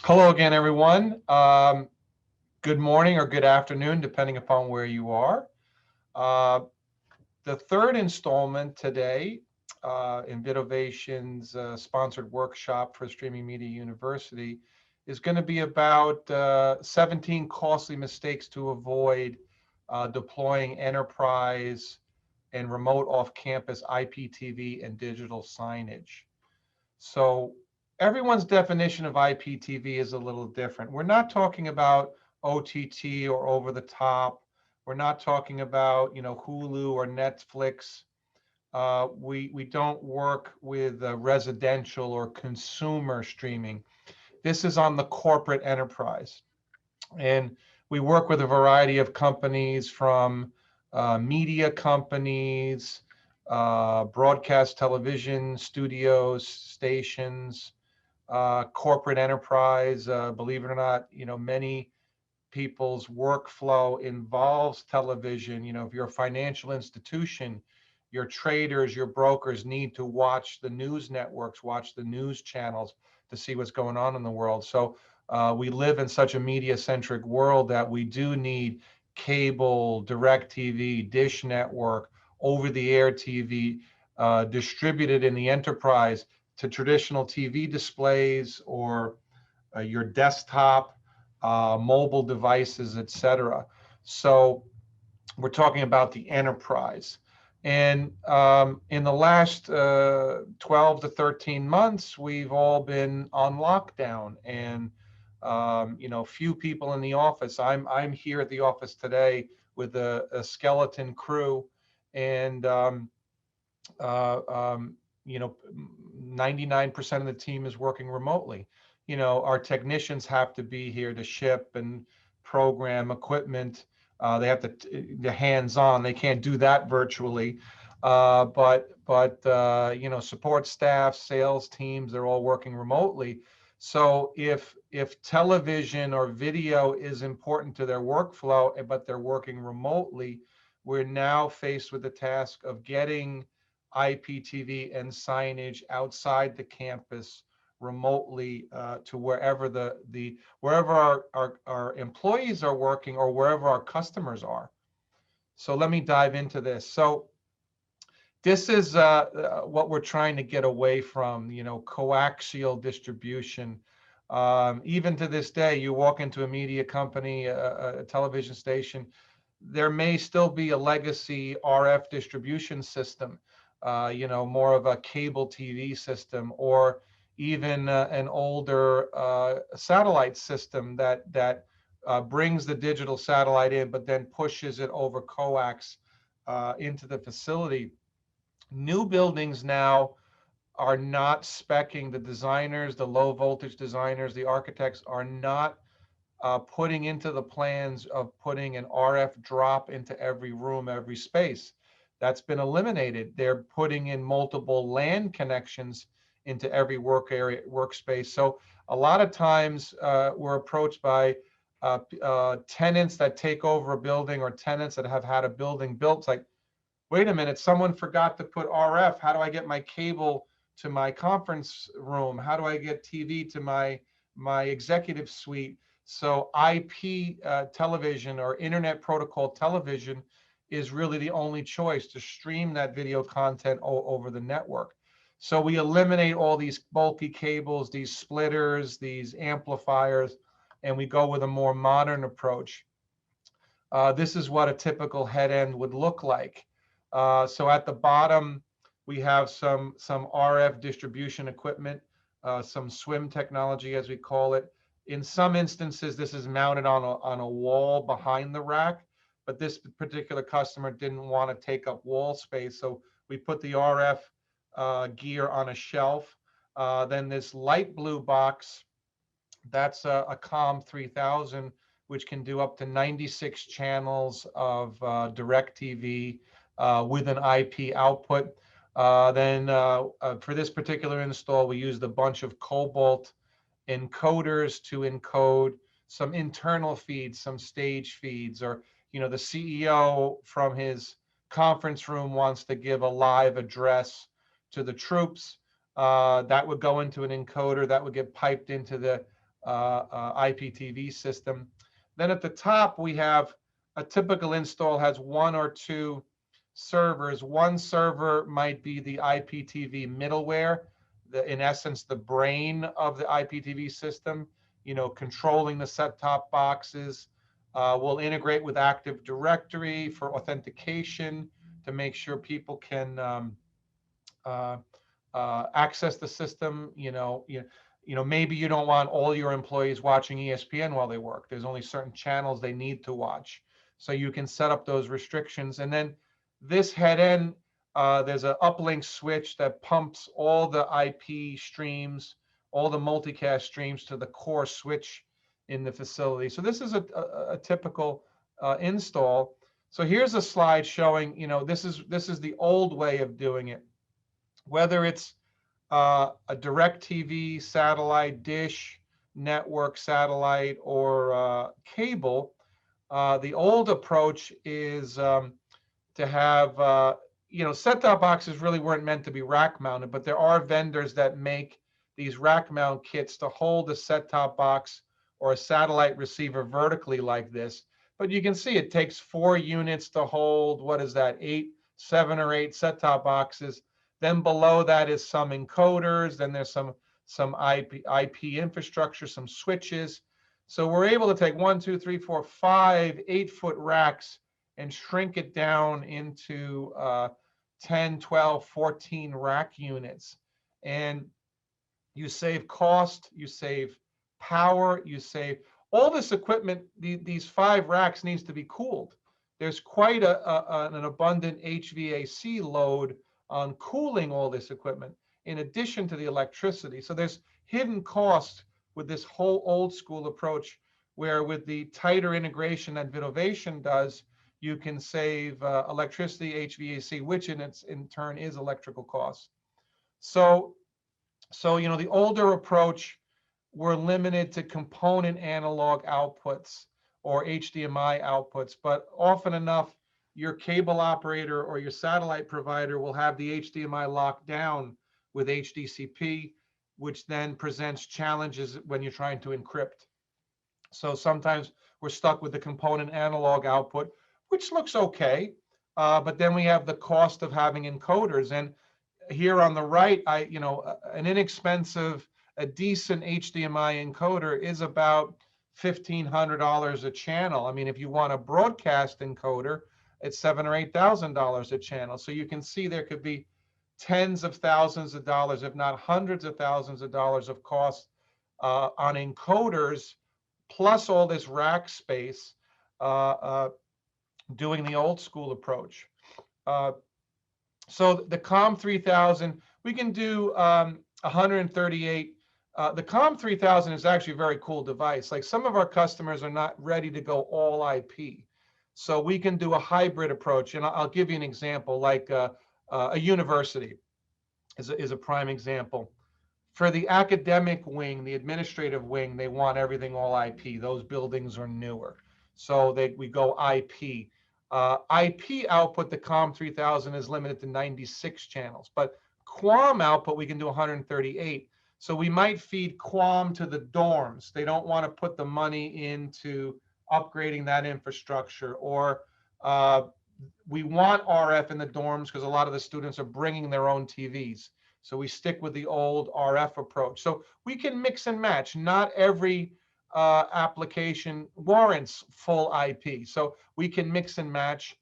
Hello again, everyone. Good morning or good afternoon, depending upon where you are. Uh, the third installment today in Vidovation's sponsored workshop for Streaming Media University is going to be about 17 costly mistakes to avoid deploying enterprise and remote off-campus IPTV and digital signage. So everyone's definition of IPTV is a little different. We're not talking about OTT or over the top. We're not talking about, Hulu or Netflix. We don't work with residential or consumer streaming. This is on the corporate enterprise. And we work with a variety of companies from media companies, broadcast television studios, stations, corporate enterprise. Believe it or not, many people's workflow involves television. If you're a financial institution, your traders, your brokers need to watch the news networks, watch the news channels to see what's going on in the world. So we live in such a media-centric world that we do need cable, DirecTV, Dish Network, over-the-air TV, distributed in the enterprise to traditional TV displays or your desktop, mobile devices, etc. So we're talking about the enterprise. And in the last 12 to 13 months, we've all been on lockdown, and few people in the office. I'm here at the office today with a skeleton crew, and uh, um, 99% of the team is working remotely. Our technicians have to be here to ship and program equipment. They have to, the hands-on. They can't do that virtually. But support staff, sales teams, they're all working remotely. So if television or video is important to their workflow, but they're working remotely, we're now faced with the task of getting IPTV and signage outside the campus remotely to wherever wherever our employees are working or wherever our customers are. So let me dive into this. So this is what we're trying to get away from, coaxial distribution. Even to this day, you walk into a media company, a television station, there may still be a legacy RF distribution system, more of a cable TV system, or even an older satellite system that brings the digital satellite in, but then pushes it over coax into the facility. New buildings now are not speccing, the designers, the low voltage designers, the architects are not putting into the plans of putting an RF drop into every room, every space. That's been eliminated. They're putting in multiple LAN connections into every work area, workspace. So a lot of times we're approached by tenants that take over a building or tenants that have had a building built. It's like, wait a minute, someone forgot to put RF. How do I get my cable to my conference room? How do I get TV to my executive suite? So IP television or internet protocol television is really the only choice to stream that video content over the network. So we eliminate all these bulky cables, these splitters, these amplifiers, and we go with a more modern approach. This is what a typical head end would look like. So at the bottom, we have some RF distribution equipment, some swim technology, as we call it. In some instances, this is mounted on a wall behind the rack, but this particular customer didn't want to take up wall space, so we put the RF gear on a shelf. Then this light blue box, that's a COM 3000, which can do up to 96 channels of DirecTV with an IP output. Then for this particular install, we used a bunch of Cobalt encoders to encode some internal feeds, some stage feeds, or the CEO from his conference room wants to give a live address to the troops. That would go into an encoder that would get piped into the IPTV system. Then at the top, we have a typical install has 1 or 2 servers. One server might be the IPTV middleware, in essence, the brain of the IPTV system, controlling the set-top boxes. We'll integrate with Active Directory for authentication to make sure people can uh, access the system. Maybe you don't want all your employees watching ESPN while they work. There's only certain channels they need to watch. So you can set up those restrictions. And then this head end, there's an uplink switch that pumps all the IP streams, all the multicast streams to the core switch in the facility. So this is a typical install. So here's a slide showing, this is the old way of doing it. Whether it's a DirecTV satellite dish, network satellite, or cable, the old approach is to have, set-top boxes really weren't meant to be rack mounted, but there are vendors that make these rack mount kits to hold a set-top box or a satellite receiver vertically like this. But you can see it takes 4 units to hold, what is that, 7 or 8 set-top boxes. Then below that is some encoders. Then there's some IP infrastructure, some switches. So we're able to take 1, 2, 3, 4, 5 8-foot racks and shrink it down into 10, 12, 14 rack units. And you save cost, you save power, you save all this equipment. These 5 racks needs to be cooled. There's quite an abundant HVAC load on cooling all this equipment, in addition to the electricity. So there's hidden cost with this whole old school approach, where with the tighter integration that Vidovation does, you can save electricity, HVAC, which in turn is electrical costs. So the older approach, we're limited to component analog outputs or HDMI outputs, but often enough, your cable operator or your satellite provider will have the HDMI locked down with HDCP, which then presents challenges when you're trying to encrypt. So sometimes we're stuck with the component analog output, which looks okay, but then we have the cost of having encoders. And here on the right, an inexpensive, a decent HDMI encoder is about $1,500 a channel. I mean, if you want a broadcast encoder, it's $7,000 or $8,000 a channel. So you can see there could be tens of thousands of dollars, if not hundreds of thousands of dollars of cost on encoders, plus all this rack space, doing the old school approach. So the COM 3000, we can do 138. The COM 3000 is actually a very cool device. Like, some of our customers are not ready to go all IP. So we can do a hybrid approach. And I'll give you an example, like a university is a prime example. For the academic wing, the administrative wing, they want everything all IP. Those buildings are newer. So we go IP. IP output, the COM 3000 is limited to 96 channels, but QAM output, we can do 138. So we might feed QAM to the dorms. They don't want to put the money into upgrading that infrastructure, or we want RF in the dorms because a lot of the students are bringing their own TVs. So we stick with the old RF approach. So we can mix and match. Not every application warrants full IP. So we can mix and match.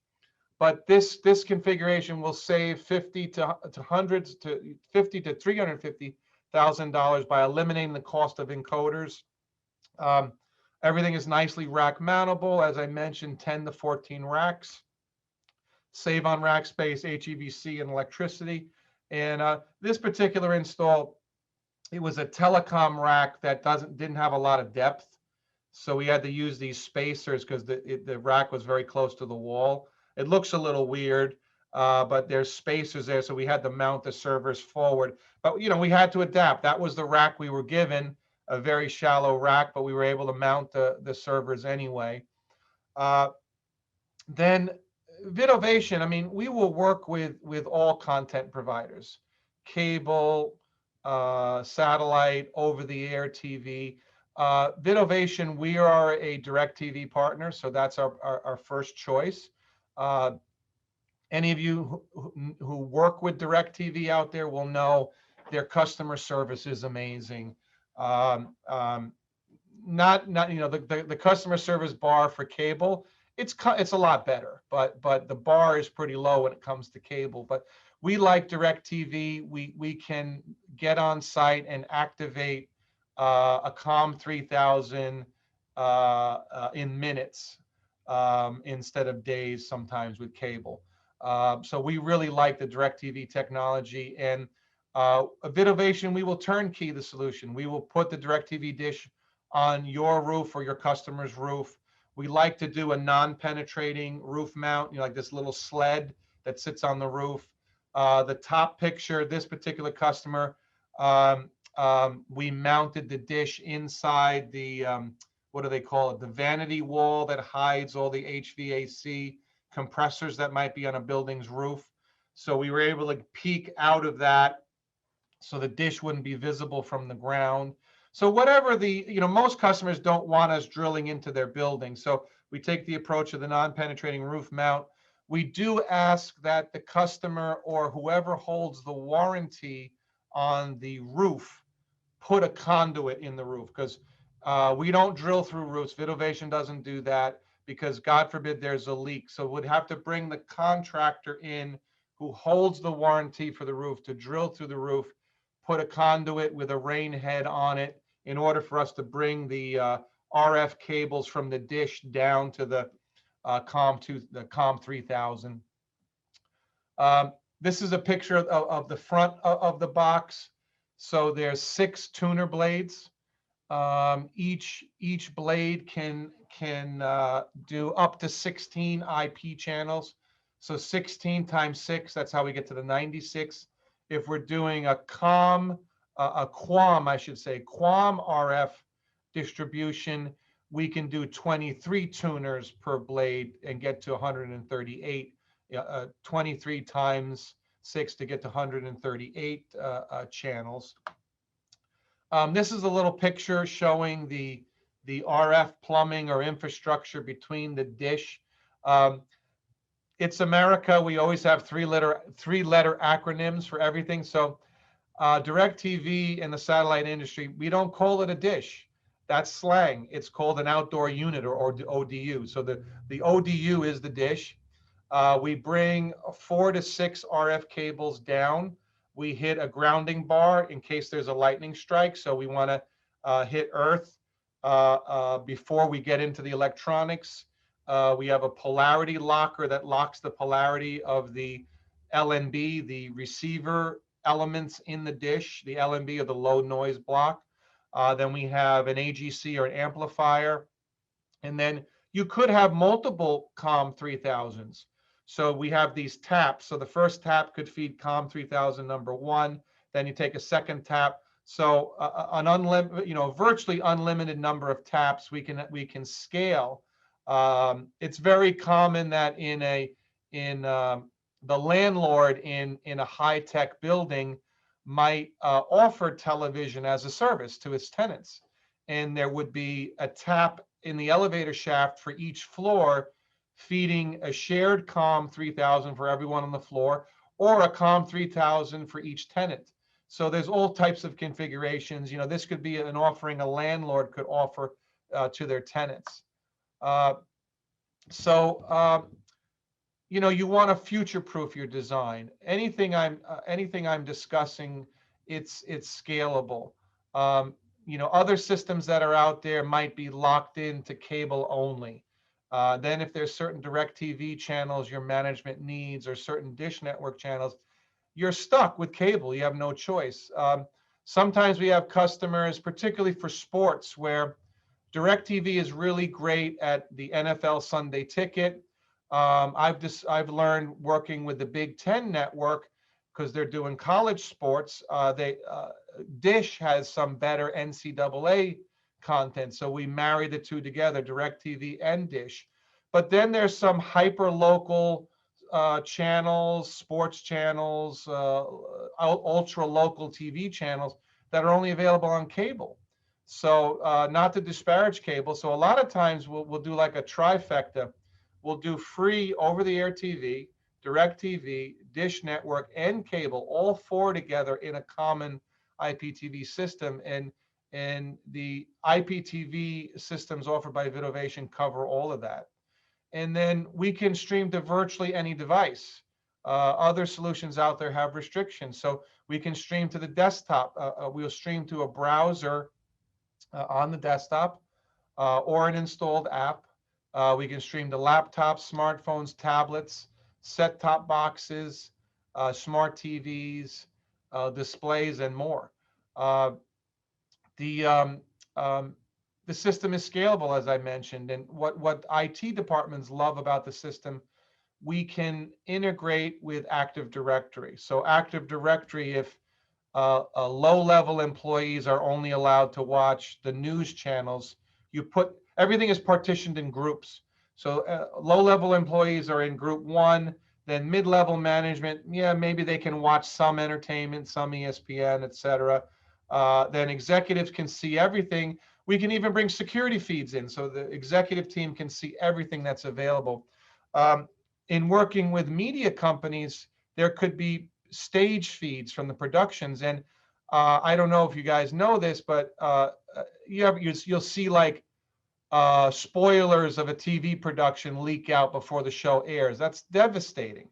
But this configuration will save $50,000 to $350,000 by eliminating the cost of encoders. Everything is nicely rack mountable. As I mentioned, 10 to 14 racks. Save on rack space, HEVC, and electricity. And this particular install, it was a telecom rack that didn't have a lot of depth. So we had to use these spacers because the rack was very close to the wall. It looks a little weird, but there's spacers there. So we had to mount the servers forward. But, we had to adapt. That was the rack we were given, a very shallow rack, but we were able to mount the servers anyway. Then Vidovation, I mean, we will work with all content providers, cable, satellite, over-the-air TV. Vidovation, we are a DirecTV partner, so that's our first choice. Any of you who work with DirecTV out there will know their customer service is amazing. Not the customer service bar for cable, it's a lot better, but the bar is pretty low when it comes to cable. But we like DirecTV. We can get on site and activate a COM 3000 in minutes instead of days sometimes with cable. So we really like the DirecTV technology. And Vidovation, we will turnkey the solution. We will put the DirecTV dish on your roof or your customer's roof. We like to do a non-penetrating roof mount, like this little sled that sits on the roof. The top picture, this particular customer, we mounted the dish inside the, what do they call it? The vanity wall that hides all the HVAC compressors that might be on a building's roof. So we were able to peek out of that so the dish wouldn't be visible from the ground. So whatever most customers don't want us drilling into their building. So we take the approach of the non-penetrating roof mount. We do ask that the customer or whoever holds the warranty on the roof put a conduit in the roof, because we don't drill through roofs. Vidovation doesn't do that, because God forbid there's a leak. So we'd have to bring the contractor in who holds the warranty for the roof to drill through the roof, put a conduit with a rain head on it in order for us to bring the RF cables from the dish down to the COM 3000. This is a picture of the front of the box. So there's 6 tuner blades. Each blade can do up to 16 IP channels. So 16 times 6, that's how we get to the 96. If we're doing a QAM RF distribution, we can do 23 tuners per blade and get to 138, 23 times 6 to get to 138 channels. This is a little picture showing the RF plumbing or infrastructure between the dish. It's America. We always have three-letter acronyms for everything. So DirecTV in the satellite industry, we don't call it a dish. That's slang. It's called an outdoor unit, or ODU. So the ODU is the dish. We bring 4 to 6 RF cables down. We hit a grounding bar in case there's a lightning strike. So we want to hit earth before we get into the electronics. We have a polarity locker that locks the polarity of the LNB, the receiver elements in the dish, the LNB, or the low noise block. Then we have an AGC or an amplifier. And then you could have multiple COM 3000s. So we have these taps. So the first tap could feed COM 3000 number 1. Then you take a second tap. So an unlimited, virtually unlimited number of taps we can scale. It's very common that the landlord in a high-tech building might offer television as a service to its tenants, and there would be a tap in the elevator shaft for each floor, feeding a shared COM 3000 for everyone on the floor, or a COM 3000 for each tenant. So there's all types of configurations. This could be an offering a landlord could offer to their tenants. You want to future-proof your design. Anything I'm discussing, it's scalable. Other systems that are out there might be locked into cable only. Then if there's certain DirecTV channels your management needs, or certain dish network channels, you're stuck with cable. You have no choice. Sometimes we have customers, particularly for sports, where DirecTV is really great at the NFL Sunday Ticket. I've learned working with the Big Ten network, because they're doing college sports. Dish has some better NCAA content, so we marry the two together, DirecTV and Dish. But then there's some hyper local channels, sports channels, ultra local TV channels that are only available on cable. So not to disparage cable. So a lot of times we'll do like a trifecta. We'll do free over-the-air TV, DirecTV, Dish Network, and cable, all four together in a common IPTV system. And the IPTV systems offered by Vidovation cover all of that. And then we can stream to virtually any device. Other solutions out there have restrictions. So we can stream to the desktop. We'll stream to a browser on the desktop or an installed app. We can stream to laptops, smartphones, tablets, set-top boxes, smart TVs, displays, and more. The um, um, the system is scalable, as I mentioned, and what IT departments love about the system, we can integrate with Active Directory. So Active Directory, if low-level employees are only allowed to watch the news channels, you put everything is partitioned in groups. So low-level employees are in group one, then mid-level management, yeah, maybe they can watch some entertainment, some ESPN, etc. Then executives can see everything. We can even bring security feeds in, so the executive team can see everything that's available. In working with media companies, there could be stage feeds from the productions, and I don't know if you guys know this, but you'll see like spoilers of a TV production leak out before the show airs. That's devastating.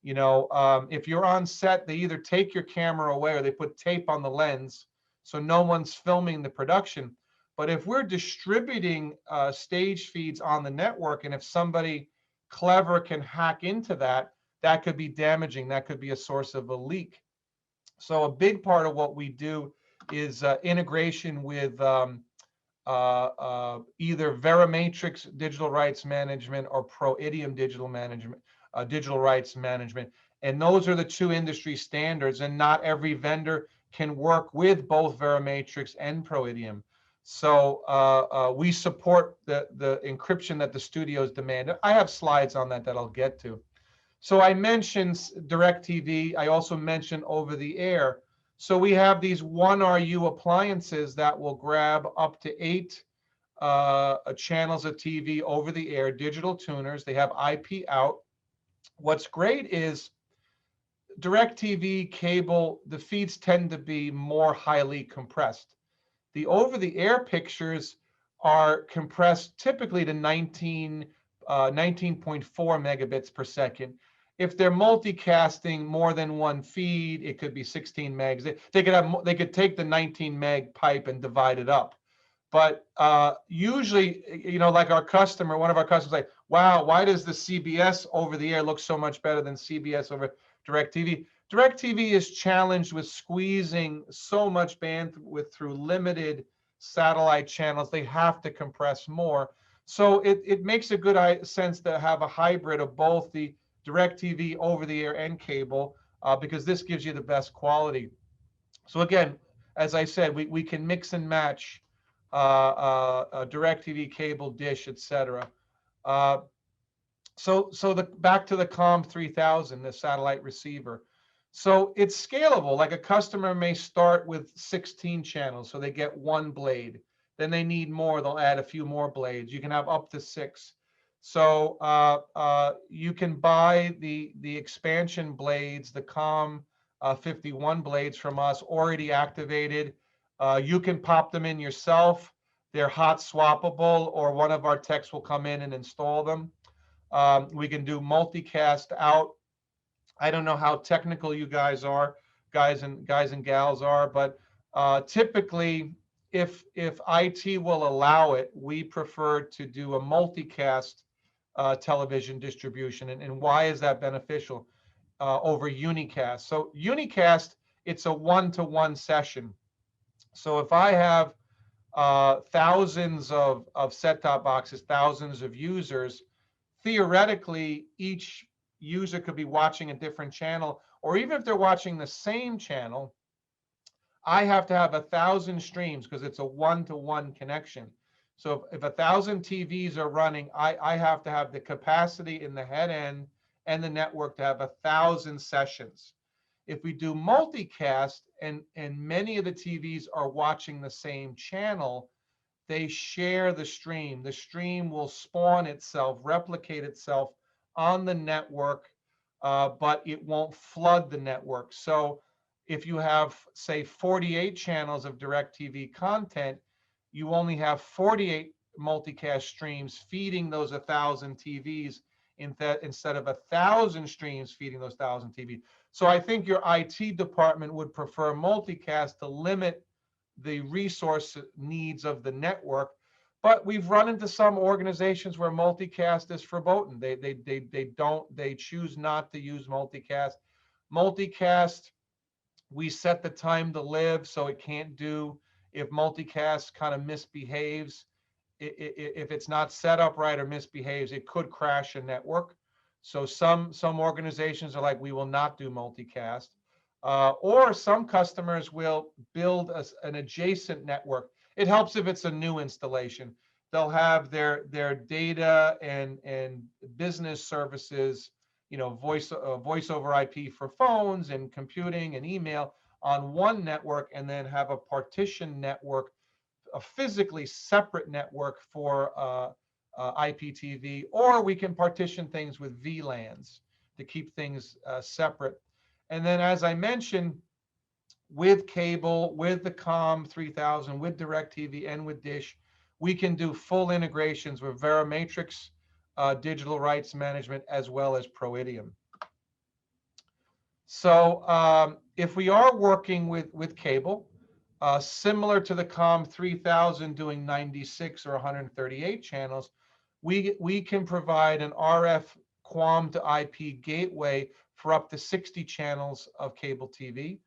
You know, if you're on set, they either take your camera away or they put tape on the lens so no one's filming the production. But if we're distributing stage feeds on the network, and if somebody clever can hack into that, that could be damaging. That could be a source of a leak. So a big part of what we do is integration with either Verimatrix digital rights management or ProIdiom digital management, digital rights management. And those are the two industry standards, and not every vendor can work with both Verimatrix and ProIdiom. So we support the encryption that the studios demand. I have slides on that I'll get to. So I mentioned DirecTV. I also mentioned over the air. So we have these 1RU appliances that will grab up to 8 channels of TV over the air, digital tuners. They have IP out. What's great is DirecTV cable, the feeds tend to be more highly compressed. The over-the-air pictures are compressed typically to 19.4 megabits per second. If they're multicasting more than one feed, it could be 16 megs. They could take the 19 meg pipe and divide it up. But usually, you know, like one of our customers, like, wow, why does the CBS over the air look so much better than CBS over DirecTV? DirecTV is challenged with squeezing so much bandwidth through limited satellite channels. They have to compress more. So it makes a good sense to have a hybrid of both the DirecTV over the air and cable, because this gives you the best quality. So again, as I said, we can mix and match DirecTV, cable, dish, etc. So back to the COM 3000, the satellite receiver. So it's scalable. Like a customer may start with 16 channels, so they get one blade. Then they need more, they'll add a few more blades. You can have up to 6. So you can buy the expansion blades, the COM 51 blades from us, already activated. You can pop them in yourself. They're hot swappable, or one of our techs will come in and install them. We can do multicast out. I don't know how technical you guys are, guys and gals are, but typically, if IT will allow it, we prefer to do a multicast television distribution. And why is that beneficial over unicast? So unicast, it's a one-to-one session. So if I have thousands of set-top boxes, thousands of users, theoretically, each user could be watching a different channel, or even if they're watching the same channel, I have to have 1,000 streams because it's a one-to-one connection. So if 1,000 TVs are running, I have to have the capacity in the head end and the network to have 1,000 sessions. If we do multicast and many of the TVs are watching the same channel, they share the stream. The stream will spawn itself, replicate itself on the network, but it won't flood the network. So if you have, say, 48 channels of DirecTV content, you only have 48 multicast streams feeding those 1,000 TVs instead of 1,000 streams feeding those 1,000 TVs. So I think your IT department would prefer multicast to limit the resource needs of the network. But we've run into some organizations where multicast is verboten. They choose not to use multicast. Multicast, we set the time to live, so it can't do, if multicast kind of misbehaves, if it's not set up right or misbehaves, it could crash a network. So some organizations are like, we will not do multicast. Or some customers will build an adjacent network. It helps if it's a new installation. They'll have their data and business services, voice over IP for phones and computing and email on one network, and then have a partition network, a physically separate network for IPTV, or we can partition things with VLANs to keep things separate. And then, as I mentioned, with cable, with the COM 3000, with DirecTV, and with Dish, we can do full integrations with Verimatrix digital rights management as well as Proidium. So if we are working with cable, similar to the COM 3000 doing 96 or 138 channels, we can provide an RF QAM to IP gateway for up to 60 channels of cable TV.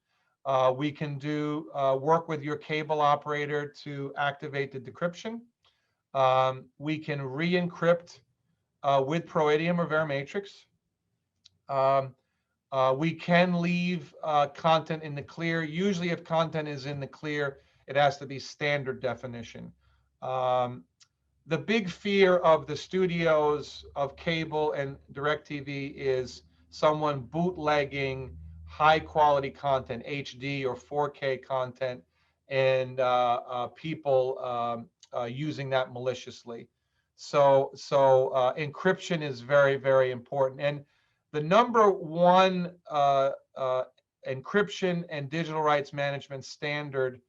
We can do work with your cable operator to activate the decryption. We can re-encrypt with Proidium or Verimatrix. We can leave content in the clear. Usually if content is in the clear, it has to be standard definition. The big fear of the studios of cable and DirecTV is someone bootlegging high quality content, HD or 4K content, and people using that maliciously. So encryption is very, very important. And the number one encryption and digital rights management standard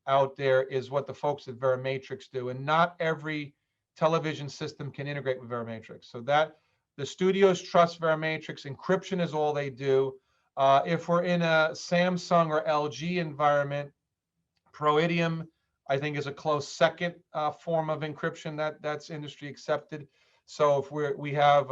out there is what the folks at Verimatrix do, and not every television system can integrate with Verimatrix. So that the studios trust Verimatrix. Encryption is all they do. If we're in a Samsung or LG environment, Proidium, I think, is a close second form of encryption that's industry accepted. So if we have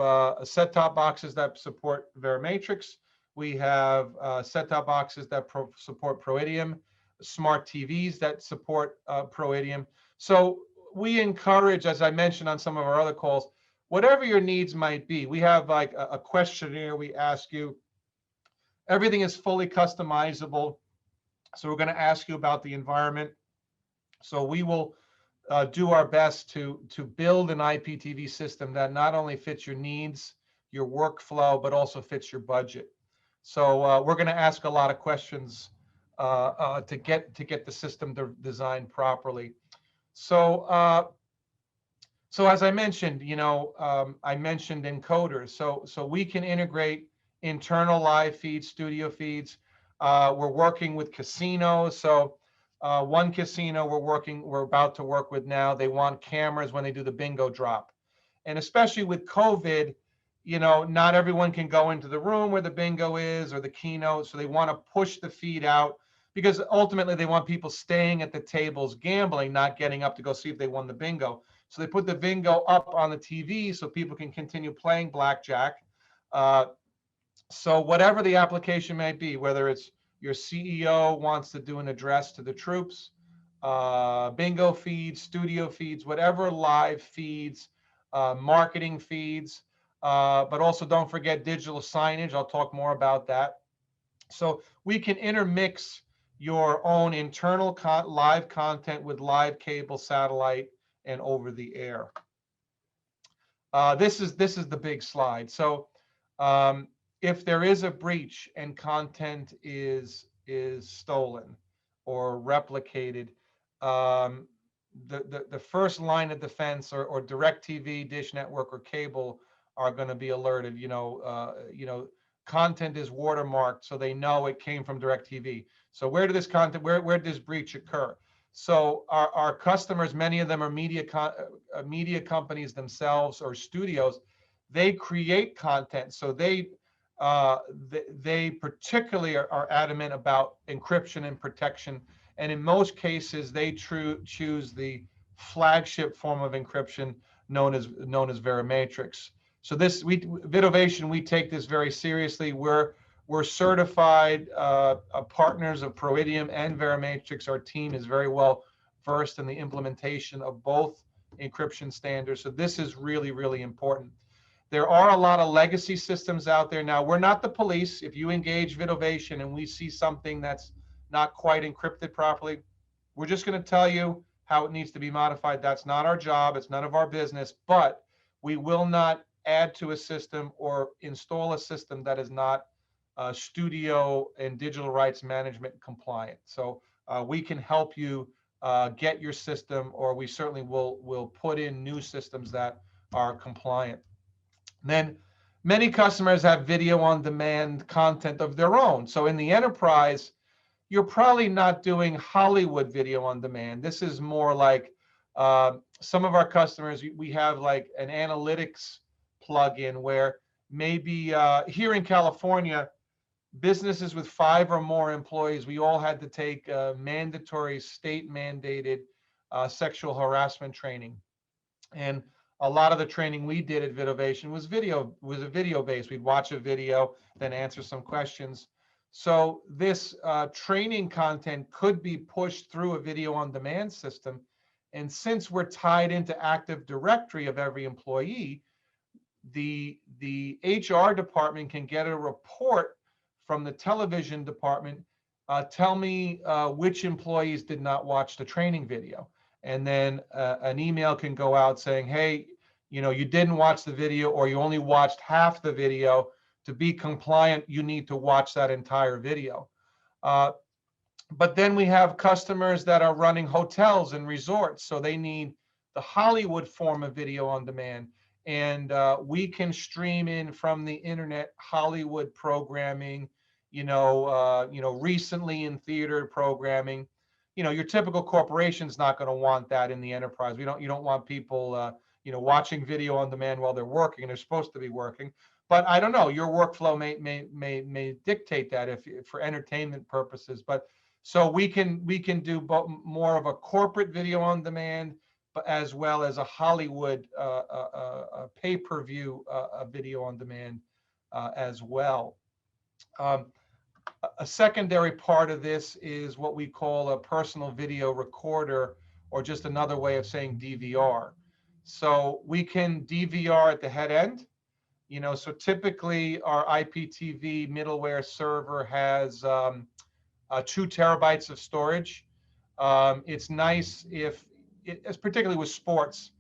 set-top boxes that support Verimatrix, we have set-top boxes that support Proidium, smart TVs that support Proidium. So we encourage, as I mentioned on some of our other calls, whatever your needs might be. We have like a questionnaire we ask you. Everything is fully customizable. So we're going to ask you about the environment. So we will do our best to build an IPTV system that not only fits your needs, your workflow, but also fits your budget. So we're going to ask a lot of questions to get the system designed properly. So as I mentioned, I mentioned encoders. So we can integrate internal live feeds, studio feeds. We're working with casinos. So one casino we're about to work with now, they want cameras when they do the bingo drop. And especially with COVID, not everyone can go into the room where the bingo is or the keynote. So they want to push the feed out, because ultimately they want people staying at the tables gambling, not getting up to go see if they won the bingo. So they put the bingo up on the TV so people can continue playing blackjack. So whatever the application may be, whether it's your CEO wants to do an address to the troops, bingo feeds, studio feeds, whatever live feeds, marketing feeds, but also don't forget digital signage. I'll talk more about that. So we can intermix your own internal live content with live cable, satellite, and over the air. This is the big slide. So if there is a breach and content is stolen or replicated, um, the first line of defense, or DirecTV, Dish Network, or cable are going to be alerted. Content is watermarked, so they know it came from DirecTV. So where did this content, where did this breach occur? So our customers, many of them are media companies themselves, or studios. They create content, so they particularly are adamant about encryption and protection. And in most cases, they choose the flagship form of encryption known as Verimatrix. So Vidovation, we take this very seriously. We're certified partners of Proidium and Verimatrix. Our team is very well versed in the implementation of both encryption standards. So this is really, really important. There are a lot of legacy systems out there. Now, we're not the police. If you engage Vidovation and we see something that's not quite encrypted properly, we're just going to tell you how it needs to be modified. That's not our job. It's none of our business. But we will not add to a system or install a system that is not studio and digital rights management compliant. So we can help you get your system, or we certainly will put in new systems that are compliant. Then many customers have video on demand content of their own. So in the enterprise, you're probably not doing Hollywood video on demand. This is more like some of our customers, we have like an analytics plugin where maybe here in California, businesses with 5 or more employees, we all had to take mandatory state mandated sexual harassment training. And a lot of the training we did at Vidovation was video based. We'd watch a video, then answer some questions. So this training content could be pushed through a video on demand system. And since we're tied into Active Directory of every employee, the HR department can get a report from the television department, tell me which employees did not watch the training video. And then an email can go out saying, hey, you didn't watch the video, or you only watched half the video. To be compliant, you need to watch that entire video. But then we have customers that are running hotels and resorts, so they need the Hollywood form of video on demand. And we can stream in from the internet Hollywood programming, recently in theater programming. Your typical corporation's not going to want that in the enterprise. You don't want people, watching video on demand while they're working, and they're supposed to be working. But I don't know, your workflow may dictate that if for entertainment purposes. But so we can do more of a corporate video on demand, but as well as a Hollywood pay-per-view video on demand as well. A secondary part of this is what we call a personal video recorder, or just another way of saying DVR. So we can DVR at the head end. So typically our IPTV middleware server has 2 terabytes of storage. It's nice it's particularly with sports,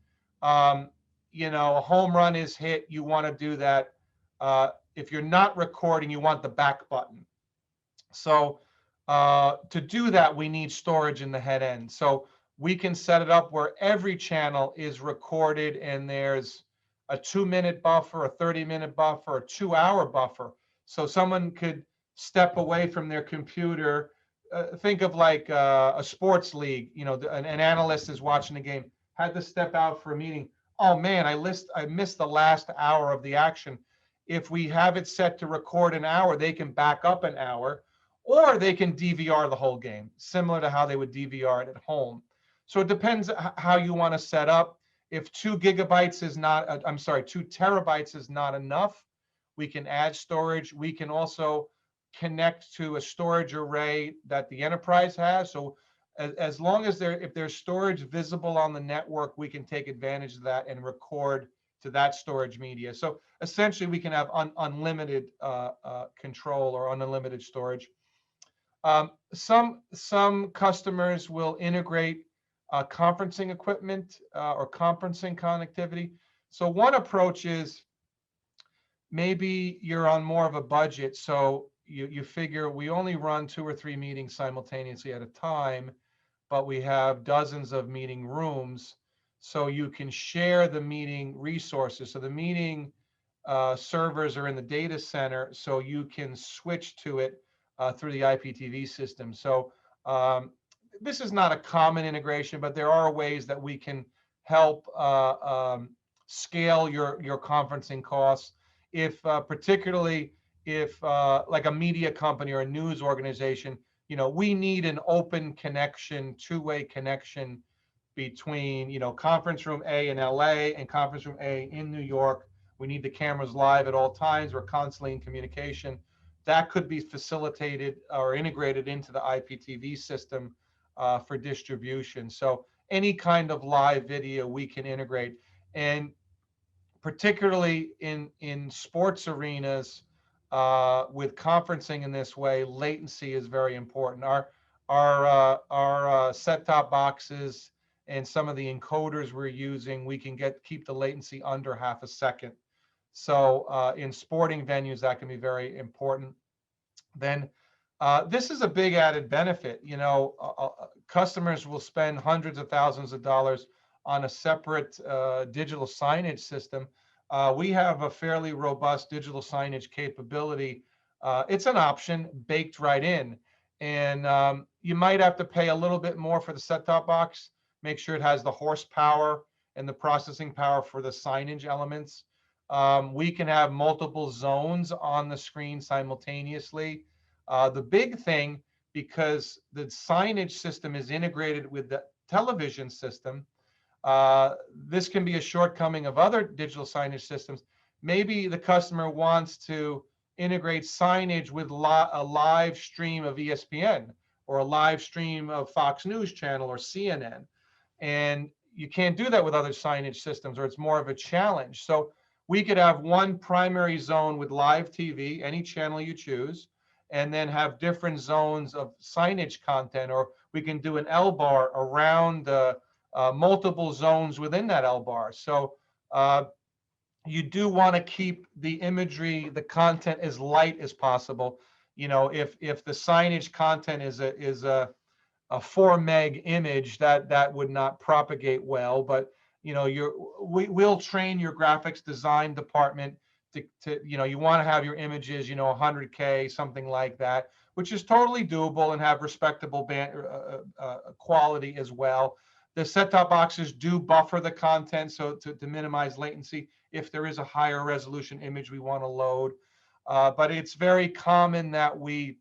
a home run is hit, you want to do that. If you're not recording, you want the back button. So to do that, we need storage in the head end. So we can set it up where every channel is recorded, and there's a 2-minute buffer, a 30-minute buffer, a 2-hour buffer. So someone could step away from their computer. Think of like a sports league. An analyst is watching the game, had to step out for a meeting. Oh man, I missed the last hour of the action. If we have it set to record an hour, they can back up an hour, or they can DVR the whole game, similar to how they would DVR it at home. So it depends how you want to set up. If 2 terabytes is not enough, we can add storage. We can also connect to a storage array that the enterprise has. So as long as if there's storage visible on the network, we can take advantage of that and record to that storage media. So essentially, we can have unlimited control or unlimited storage. Some customers will integrate conferencing equipment or conferencing connectivity. So one approach is maybe you're on more of a budget, so you figure we only run 2 or 3 meetings simultaneously at a time, but we have dozens of meeting rooms, so you can share the meeting resources. So the meeting servers are in the data center, so you can switch to it through the IPTV system. So this is not a common integration, but there are ways that we can help scale your conferencing costs. If particularly if like a media company or a news organization, we need an open connection, two-way connection between, conference room A in LA and conference room A in New York. We need the cameras live at all times. We're constantly in communication. That could be facilitated or integrated into the IPTV system for distribution. So any kind of live video we can integrate. And particularly in sports arenas, with conferencing in this way, latency is very important. Our set-top boxes and some of the encoders we're using, we can keep the latency under half a second. So in sporting venues, that can be very important. Then this is a big added benefit. Customers will spend hundreds of thousands of dollars on a separate digital signage system. We have a fairly robust digital signage capability. It's an option baked right in. And you might have to pay a little bit more for the set-top box, make sure it has the horsepower and the processing power for the signage elements. We can have multiple zones on the screen simultaneously. The big thing, because the signage system is integrated with the television system, this can be a shortcoming of other digital signage systems. Maybe the customer wants to integrate signage with a live stream of ESPN or a live stream of Fox News Channel or CNN. And you can't do that with other signage systems, or it's more of a challenge. So we could have one primary zone with live TV, any channel you choose, and then have different zones of signage content, or we can do an L-bar around multiple zones within that L-bar. So you do want to keep the imagery, the content as light as possible. If the signage content is a 4 meg image, that would not propagate well. But we'll train your graphics design department to you want to have your images 100K, something like that, which is totally doable and have respectable quality as well. The set-top boxes do buffer the content, so to minimize latency if there is a higher resolution image we want to load. But it's very common that we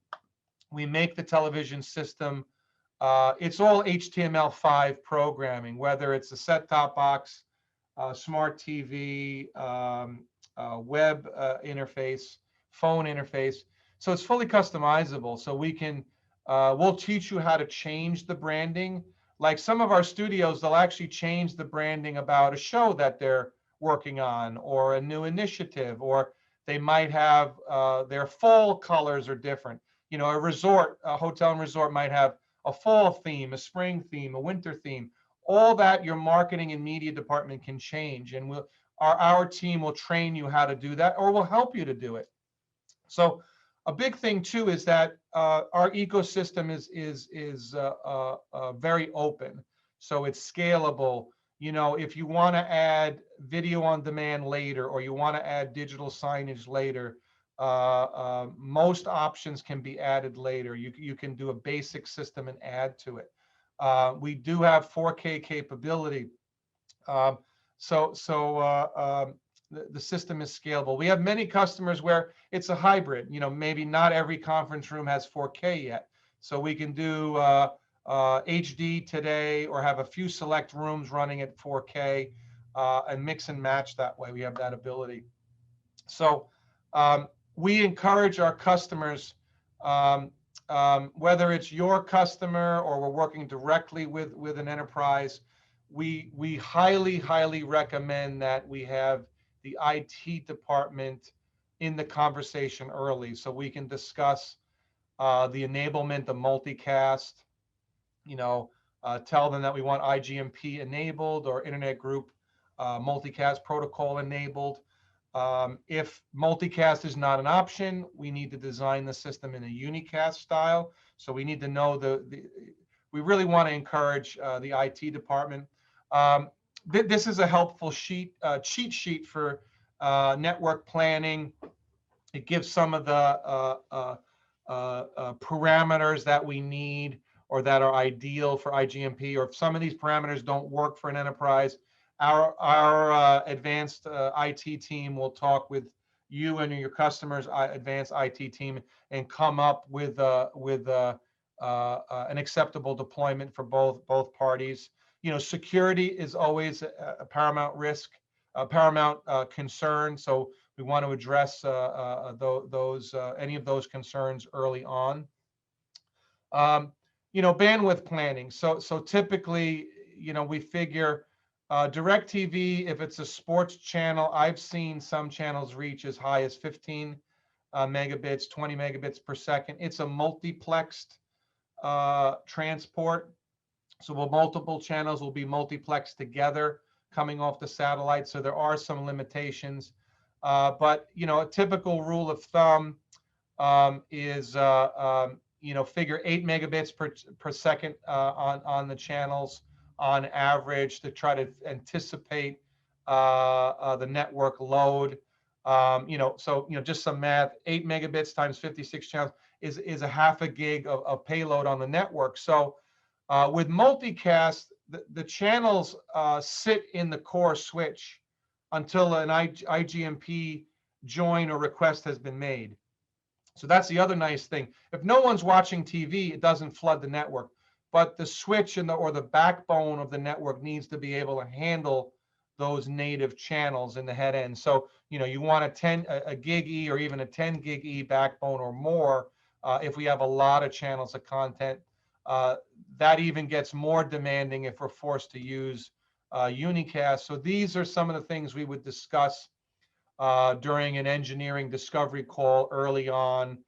make the television system, it's all HTML5 programming, whether it's a set-top box, smart TV, web interface, phone interface. So it's fully customizable. So we'll teach you how to change the branding. Like some of our studios, they'll actually change the branding about a show that they're working on or a new initiative, or they might have their fall colors are different. A hotel and resort might have a fall theme, a spring theme, a winter theme. All that your marketing and media department can change, and our team will train you how to do that, or we'll help you to do it. So a big thing too is that our ecosystem is very open, so it's scalable. If you want to add video on demand later, or you want to add digital signage later, most options can be added later. You can do a basic system and add to it. We do have 4K capability, the system is scalable. We have many customers where it's a hybrid. Maybe not every conference room has 4K yet, so we can do HD today, or have a few select rooms running at 4K, and mix and match that way. We have that ability. So we encourage our customers, whether it's your customer or we're working directly with an enterprise, we highly recommend that we have the IT department in the conversation early, so we can discuss the enablement of multicast. Tell them that we want IGMP enabled or Internet Group Multicast Protocol enabled. If multicast is not an option, we need to design the system in a unicast style. So we need to know we really want to encourage the IT department. This is a helpful cheat sheet for network planning. It gives some of the parameters that we need or that are ideal for IGMP, or if some of these parameters don't work for an enterprise, our advanced IT team will talk with you and your customers' advanced IT team and come up with an acceptable deployment for both parties. You know, security is always a paramount risk, a paramount concern. So we want to address any of those concerns early on. You know, bandwidth planning. So typically, you know, we figure DirecTV, if it's a sports channel, I've seen some channels reach as high as 15 megabits, 20 megabits per second. It's a multiplexed transport. So multiple channels will be multiplexed together coming off the satellite. So there are some limitations. But, you know, a typical rule of thumb is, you know, figure 8 megabits per second on the channels on average to try to anticipate the network load. You know, so, you know, just some math, 8 megabits times 56 channels is a half a gig of payload on the network. So with multicast, the channels sit in the core switch until an IGMP join or request has been made. So that's the other nice thing. If no one's watching TV, it doesn't flood the network. But the switch or the backbone of the network needs to be able to handle those native channels in the head end. So, you know, you want a gig E or even a 10 gig E backbone or more if we have a lot of channels of content. That even gets more demanding if we're forced to use unicast. So these are some of the things we would discuss during an engineering discovery call early on,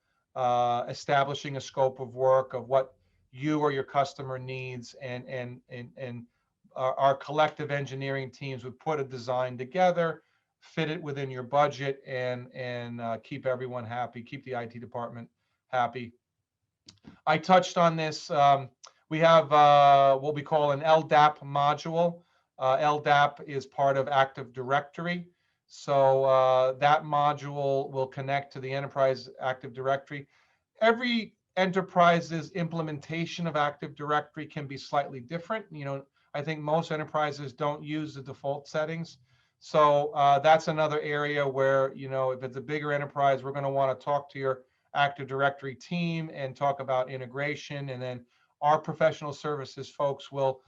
establishing a scope of work of what you or your customer needs, and our collective engineering teams would put a design together, fit it within your budget, and keep everyone happy, keep the IT department happy. I touched on this. We have what we call an LDAP module. LDAP is part of Active Directory. So that module will connect to the enterprise Active Directory. Every enterprise's implementation of Active Directory can be slightly different. You know, I think most enterprises don't use the default settings. So that's another area where, you know, if it's a bigger enterprise, we're going to want to talk to your Active Directory team and talk about integration, and then our professional services folks will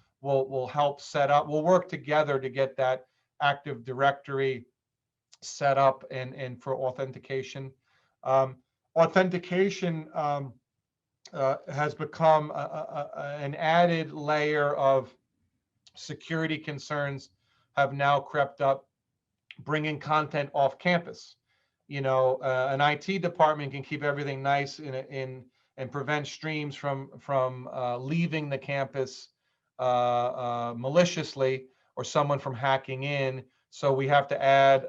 help set up. We'll work together to get that Active Directory set up and for authentication. Authentication has become an added layer of security concerns have now crept up, bringing content off campus. You know, an IT department can keep everything nice and prevent streams from leaving the campus maliciously, or someone from hacking in. So we have to add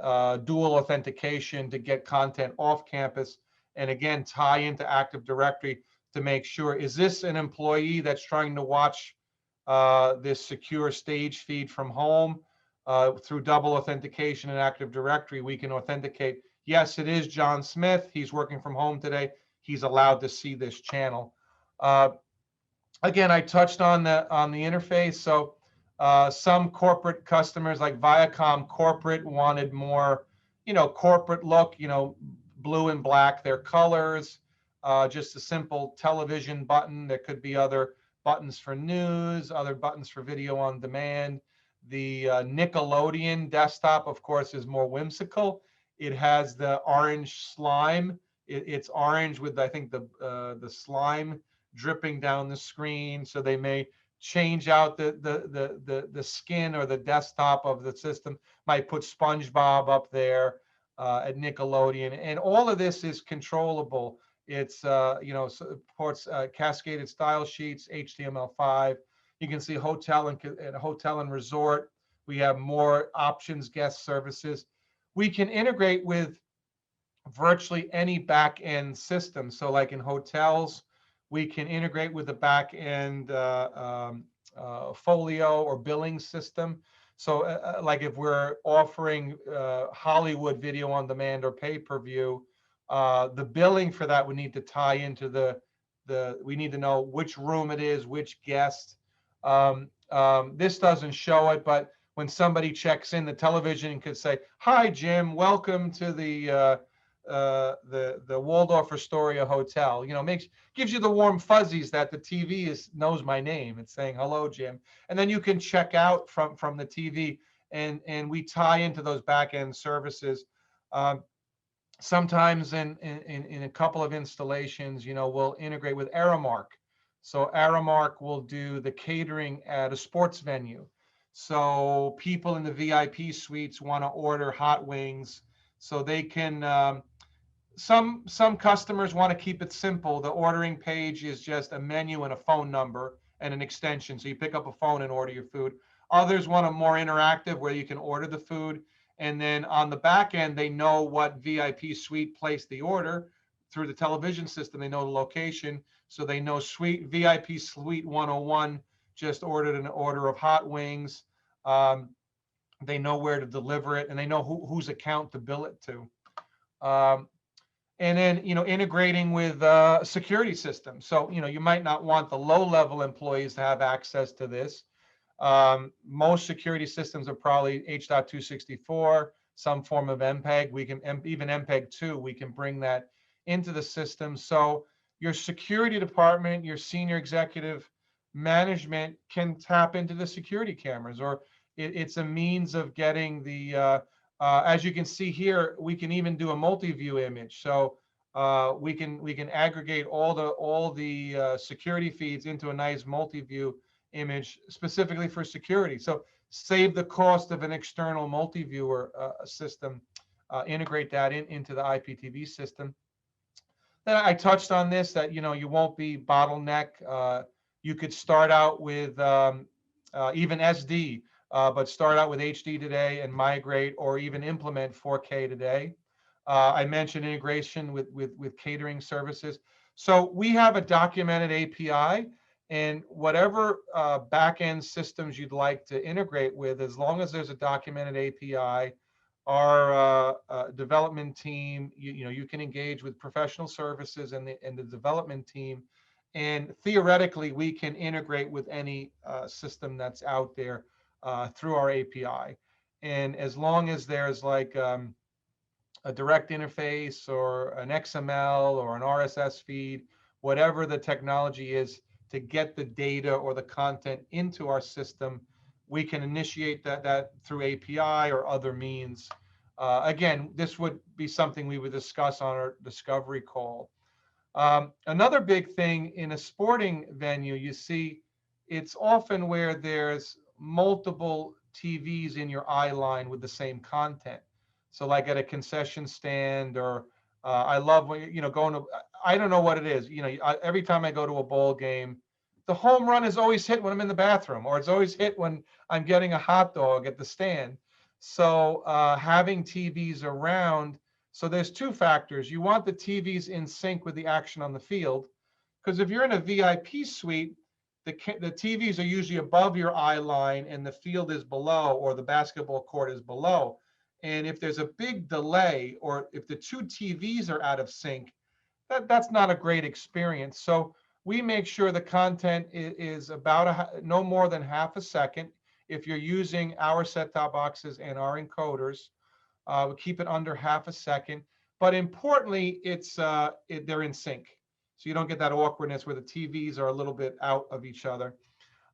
dual authentication to get content off campus, and again tie into Active Directory to make sure, is this an employee that's trying to watch this secure stage feed from home? Through double authentication in Active Directory, we can authenticate, yes, it is John Smith. He's working from home today. He's allowed to see this channel. Again, I touched on the interface. So some corporate customers like Viacom Corporate wanted more, you know, corporate look, you know, blue and black, their colors, just a simple television button. There could be other buttons for news, other buttons for video on demand. The Nickelodeon desktop, of course, is more whimsical. It has the orange slime. It's orange with, I think, the slime dripping down the screen. So they may change out the skin or the desktop of the system. Might put SpongeBob up there at Nickelodeon, and all of this is controllable. It's you know, supports cascaded style sheets, HTML5. You can see hotel and resort. We have more options, guest services. We can integrate with virtually any back-end system. So like in hotels, we can integrate with the back-end folio or billing system. So like if we're offering Hollywood video on demand or pay-per-view, the billing for that would need to tie into we need to know which room it is, which guest. This doesn't show it, but when somebody checks in, the television could say, "Hi, Jim, welcome to the Waldorf Astoria Hotel." You know, gives you the warm fuzzies that the TV knows my name. It's saying, "Hello, Jim," and then you can check out from the TV, and we tie into those back end services. Sometimes in a couple of installations, you know, we'll integrate with Aramark. So Aramark will do the catering at a sports venue. So people in the VIP suites want to order hot wings, so they can. Some customers want to keep it simple. The ordering page is just a menu and a phone number and an extension. So you pick up a phone and order your food. Others want a more interactive where you can order the food. And then on the back end, they know what VIP suite placed the order through the television system. They know the location. So they know VIP Suite 101 just ordered an order of hot wings. They know where to deliver it, and they know whose account to bill it to. And then, you know, integrating with security systems. So, you know, you might not want the low-level employees to have access to this. Most security systems are probably H.264, some form of MPEG. We can, even MPEG-2, we can bring that into the system. So your security department, your senior executive management can tap into the security cameras, or it's a means of getting the as you can see here, we can even do a multi-view image. So we can aggregate all the security feeds into a nice multi-view image specifically for security. So save the cost of an external multi-viewer system, integrate that into the IPTV system. Then I touched on this, that, you know, you won't be bottleneck. You could start out with even SD, but start out with HD today and migrate, or even implement 4K today. I mentioned integration with catering services. So we have a documented API, and whatever back-end systems you'd like to integrate with, as long as there's a documented API, our development team, you know, you can engage with professional services and the development team, and theoretically we can integrate with any system that's out there through our API. And as long as there's like a direct interface or an XML or an RSS feed, whatever the technology is to get the data or the content into our system, we can initiate that through API or other means. Again, this would be something we would discuss on our discovery call. Another big thing in a sporting venue, you see, it's often where there's multiple TVs in your eye line with the same content. So like at a concession stand, or I love when, you know, going to, I don't know what it is, you know, every time I go to a ball game, the home run is always hit when I'm in the bathroom, or it's always hit when I'm getting a hot dog at the stand. So having TVs around, so there's two factors. You want the TVs in sync with the action on the field, because if you're in a VIP suite, the TVs are usually above your eye line and the field is below, or the basketball court is below. And if there's a big delay, or if the two TVs are out of sync, that's not a great experience. So we make sure the content is about no more than half a second. If you're using our set-top boxes and our encoders, we keep it under half a second. But importantly, they're in sync, so you don't get that awkwardness where the TVs are a little bit out of each other.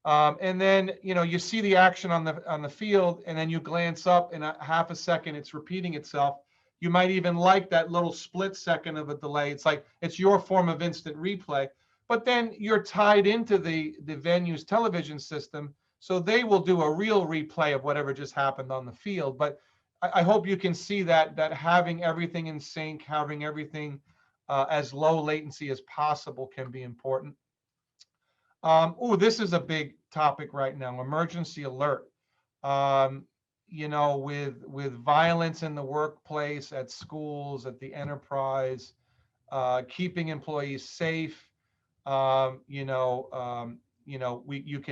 And then, you know, you see the action on the field, and then you glance up, in a half a second, it's repeating itself. You might even like that little split second of a delay. It's like it's your form of instant replay. But then you're tied into the venue's television system, so they will do a real replay of whatever just happened on the field. But I hope you can see that having everything in sync, having everything as low latency as possible can be important. Oh, this is a big topic right now, emergency alert. with violence in the workplace, at schools, at the enterprise, keeping employees safe. You can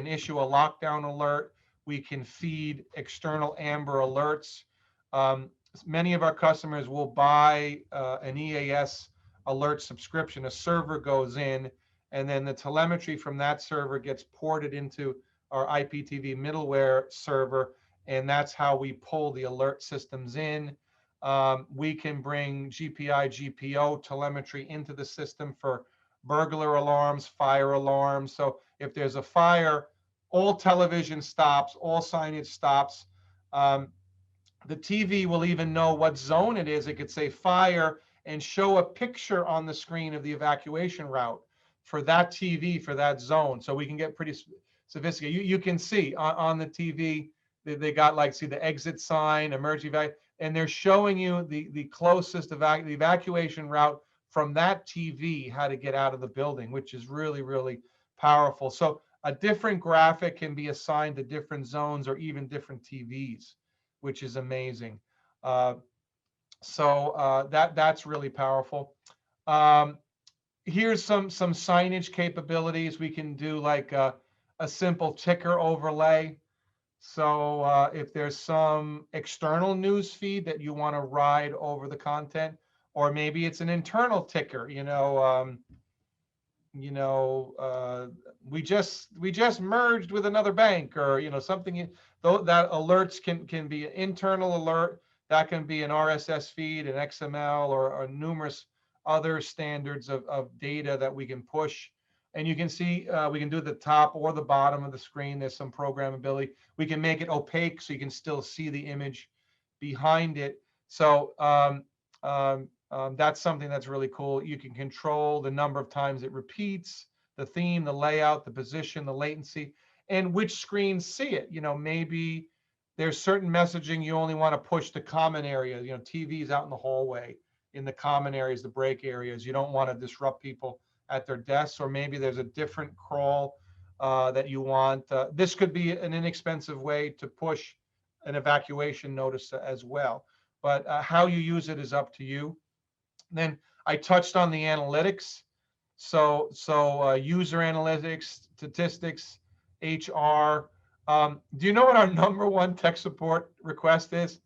issue a lockdown alert. We can feed external Amber alerts. Um, Many of our customers will buy an EAS alert subscription. A server goes in, and then the telemetry from that server gets ported into our IPTV middleware server, and that's how we pull the alert systems in. We can bring GPI, GPO telemetry into the system for burglar alarms, fire alarms. So if there's a fire, all television stops, all signage stops. Um, the TV will even know what zone it is. It could say fire and show a picture on the screen of the evacuation route for that TV, for that zone. So we can get pretty sophisticated. You can see on the TV, they got like, see the exit sign, emergency evac, and they're showing you the closest the evacuation route from that TV, how to get out of the building, which is really, really powerful. So a different graphic can be assigned to different zones or even different TVs, which is amazing. That's really powerful. Here's some signage capabilities. We can do like a simple ticker overlay. So if there's some external news feed that you want to ride over the content, or maybe it's an internal ticker, we just merged with another bank, or something. Though that alerts can be an internal alert, that can be an RSS feed, an XML, or numerous other standards of data that we can push. And you can see we can do the top or the bottom of the screen. There's some programmability. We can make it opaque so you can still see the image behind it. So that's something that's really cool. You can control the number of times it repeats, the theme, the layout, the position, the latency, and which screens see it. Maybe there's certain messaging you only want to push to common areas, TVs out in the hallway, in the common areas, the break areas. You don't want to disrupt people at their desks, or maybe there's a different crawl that you want. This could be an inexpensive way to push an evacuation notice as well. But how you use it is up to you. Then I touched on the analytics. So user analytics, statistics, HR. Do you know what our number one tech support request is?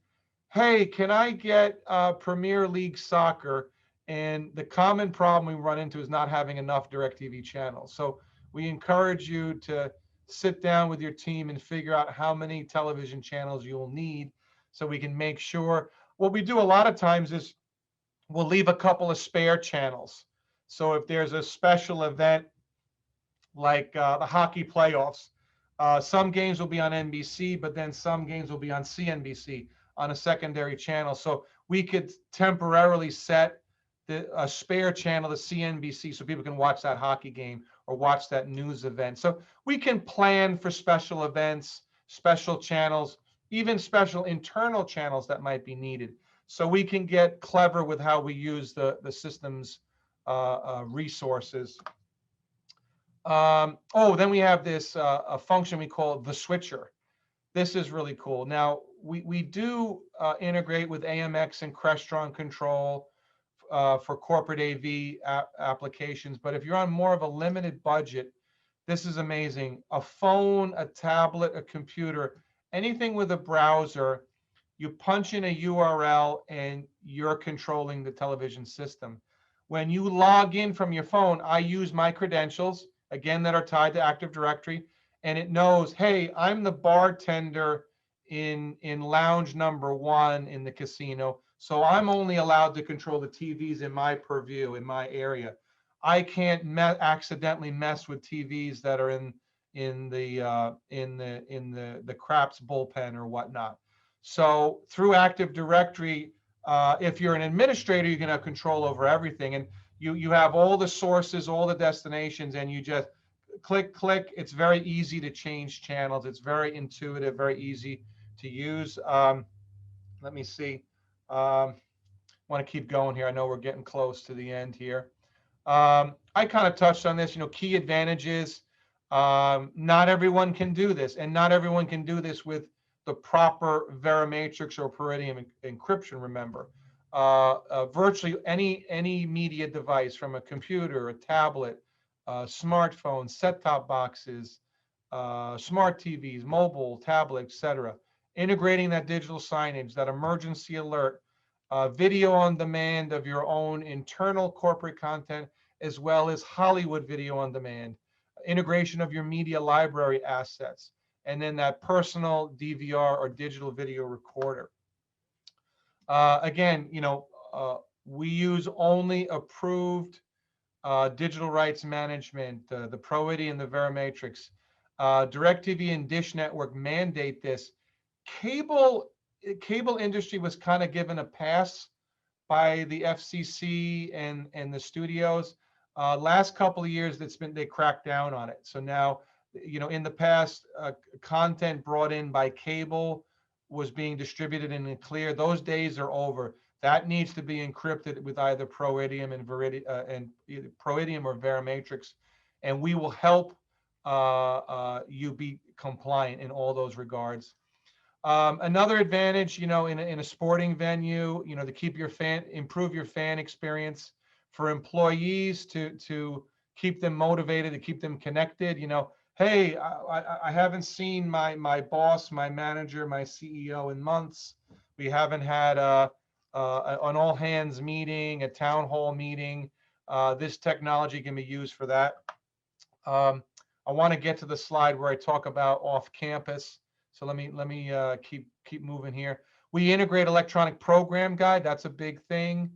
Hey, can I get Premier League soccer? And the common problem we run into is not having enough DirecTV channels. So we encourage you to sit down with your team and figure out how many television channels you will need, so we can make sure. What we do a lot of times is we'll leave a couple of spare channels. So if there's a special event like the hockey playoffs, some games will be on NBC, but then some games will be on CNBC on a secondary channel. So we could temporarily set a spare channel to CNBC so people can watch that hockey game or watch that news event. So we can plan for special events, special channels, even special internal channels that might be needed. So we can get clever with how we use the system's resources. Then we have this a function we call the switcher. This is really cool. Now, we do integrate with AMX and Crestron control for corporate AV applications. But if you're on more of a limited budget, this is amazing. A phone, a tablet, a computer, anything with a browser, you punch in a URL and you're controlling the television system. When you log in from your phone, I use my credentials, again, that are tied to Active Directory, and it knows, hey, I'm the bartender in lounge number 1 in the casino, so I'm only allowed to control the TVs in my purview, in my area. I can't accidentally mess with TVs that are in the craps bullpen or whatnot. So through Active Directory, if you're an administrator, you can have control over everything, and you have all the sources, all the destinations, and you just click. It's very easy to change channels. It's very intuitive, very easy to use. Let me see. Want to keep going here. I know we're getting close to the end here. I kind of touched on this. Key advantages. Not everyone can do this, and not everyone can do this with the proper Verimatrix or Peridium encryption, remember. Virtually any media device, from a computer, a tablet, smartphone, set-top boxes, smart TVs, mobile, tablet, etc. Integrating that digital signage, that emergency alert, video on demand of your own internal corporate content, as well as Hollywood video on demand, integration of your media library assets, and then that personal DVR or digital video recorder. Again, we use only approved digital rights management, the ProID and the Verimatrix. DirecTV and Dish Network mandate this. Cable industry was kind of given a pass by the FCC and the studios. Last couple of years, they cracked down on it. So now, in the past, content brought in by cable was being distributed in the clear. Those days are over. That needs to be encrypted with either Proidium and either Proidium or Verimatrix, and we will help you be compliant in all those regards. Another advantage, in a sporting venue, to keep improve your fan experience, for employees to keep them motivated, to keep them connected. Hey, I haven't seen my boss, my manager, my CEO in months. We haven't had an all hands meeting, a town hall meeting. This technology can be used for that. I want to get to the slide where I talk about off campus. So let me keep moving here. We integrate electronic program guide. That's a big thing.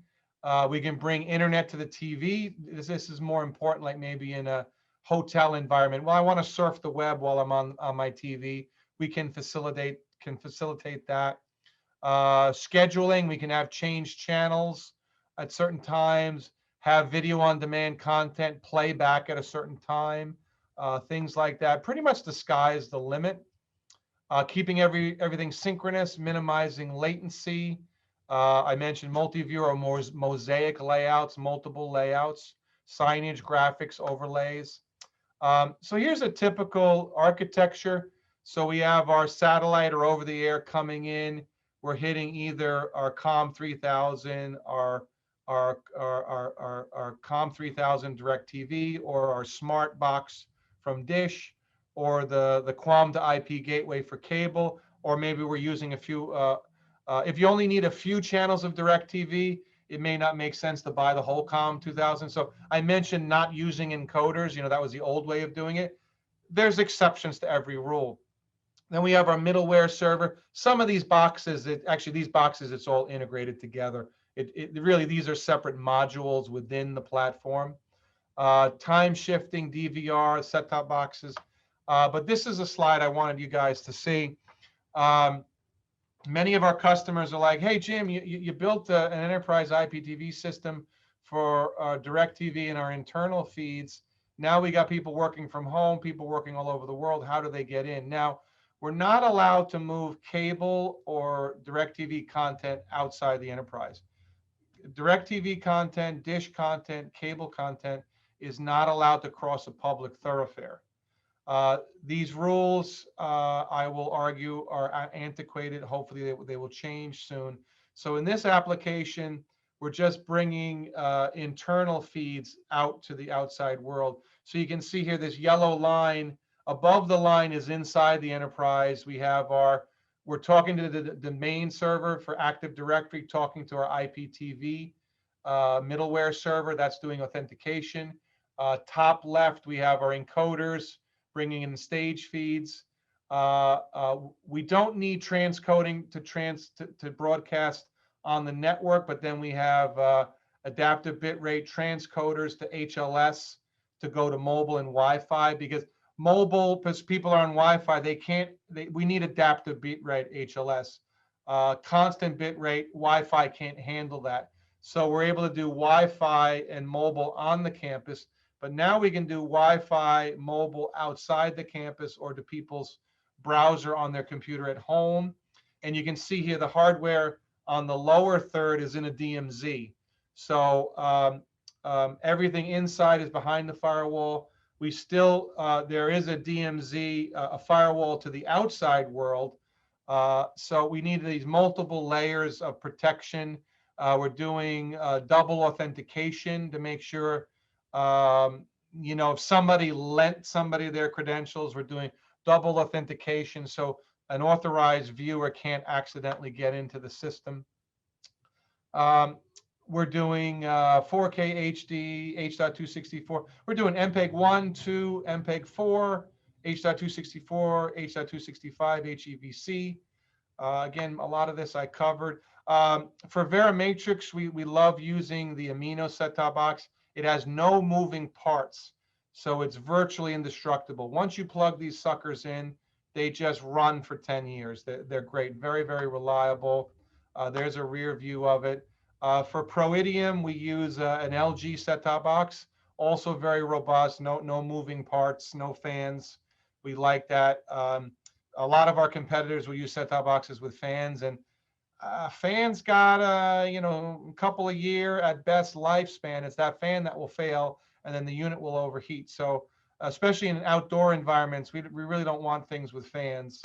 We can bring internet to the TV. This is more important, like maybe in a hotel environment. Well, I want to surf the web while I'm on my TV. We can facilitate that. Scheduling, we can have change channels at certain times, have video on demand content play back at a certain time, things like that. Pretty much the sky's the limit. Keeping everything synchronous, minimizing latency. I mentioned multi-view or mosaic layouts, multiple layouts, signage, graphics, overlays. So here's a typical architecture. So we have our satellite or over the air coming in. We're hitting either our COM 3000, our COM 3000 DirecTV, or our smart box from Dish, or the QAM to IP gateway for cable, or maybe we're using a few. If you only need a few channels of DirecTV, it may not make sense to buy the whole COM 2000. So I mentioned not using encoders. That was the old way of doing it. There's exceptions to every rule. Then we have our middleware server. Some of these boxes, it's all integrated together. Really, these are separate modules within the platform. Time shifting, DVR, set-top boxes. But this is a slide I wanted you guys to see. Many of our customers are like, hey, Jim, you built an enterprise IPTV system for DirecTV and our internal feeds. Now we got people working from home, people working all over the world. How do they get in? Now, we're not allowed to move cable or DirecTV content outside the enterprise. DirecTV content, Dish content, cable content is not allowed to cross a public thoroughfare. These rules, I will argue, are antiquated. Hopefully they will change soon. So in this application, we're just bringing internal feeds out to the outside world. So you can see here this yellow line. Above the line is inside the enterprise. We're talking to the main server for Active Directory, talking to our IPTV middleware server that's doing authentication. Top left, we have our encoders bringing in stage feeds. We don't need transcoding to broadcast on the network, but then we have adaptive bitrate transcoders to HLS to go to mobile and Wi-Fi, because mobile, because people are on Wi-Fi, we need adaptive bitrate HLS. Constant bitrate, Wi-Fi can't handle that. So we're able to do Wi-Fi and mobile on the campus, but now we can do Wi-Fi mobile outside the campus or to people's browser on their computer at home. And you can see here the hardware on the lower third is in a DMZ. So everything inside is behind the firewall. We still, there is a DMZ, a firewall to the outside world, So we need these multiple layers of protection. We're doing double authentication to make sure, if somebody lent somebody their credentials, we're doing double authentication so an authorized viewer can't accidentally get into the system. Um, we're doing 4K HD, H.264. We're doing MPEG 1, 2, MPEG 4, H.264, H.265, HEVC. Again, a lot of this I covered. For Verimatrix, we love using the Amino set-top box. It has no moving parts, so it's virtually indestructible. Once you plug these suckers in, they just run for 10 years. They're great, very, very reliable. There's a rear view of it. For Proidium, we use an LG set-top box, also very robust, no moving parts, no fans. We like that. A lot of our competitors will use set-top boxes with fans, and fans got a couple of year at best lifespan. It's that fan that will fail, and then the unit will overheat. So especially in outdoor environments, we really don't want things with fans.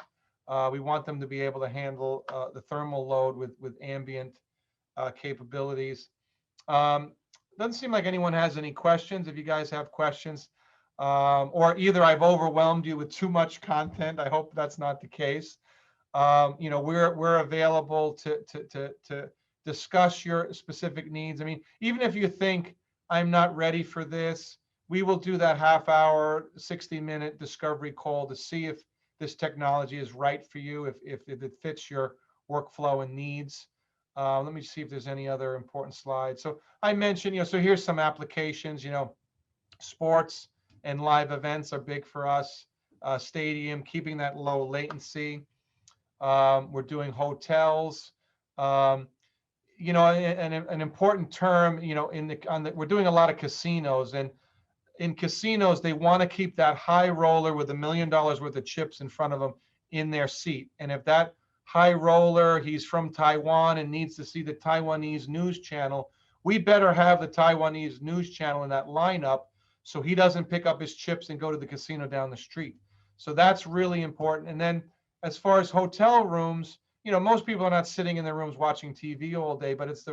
We want them to be able to handle the thermal load with ambient capabilities. Doesn't seem like anyone has any questions. If you guys have questions, or either I've overwhelmed you with too much content, I hope that's not the case. We're available to discuss your specific needs. I mean, even if you think I'm not ready for this, we will do that half-hour, 60-minute discovery call to see if this technology is right for you, if it fits your workflow and needs. Let me see if there's any other important slides. So I mentioned, so here's some applications. Sports and live events are big for us. Stadium, keeping that low latency. We're doing hotels. An important term, we're doing a lot of casinos, and in casinos, they want to keep that high roller with $1 million worth of chips in front of them in their seat. And if that high roller, he's from Taiwan and needs to see the Taiwanese news channel, we better have the Taiwanese news channel in that lineup so he doesn't pick up his chips and go to the casino down the street. So that's really important. And then as far as hotel rooms, most people are not sitting in their rooms watching TV all day, but it's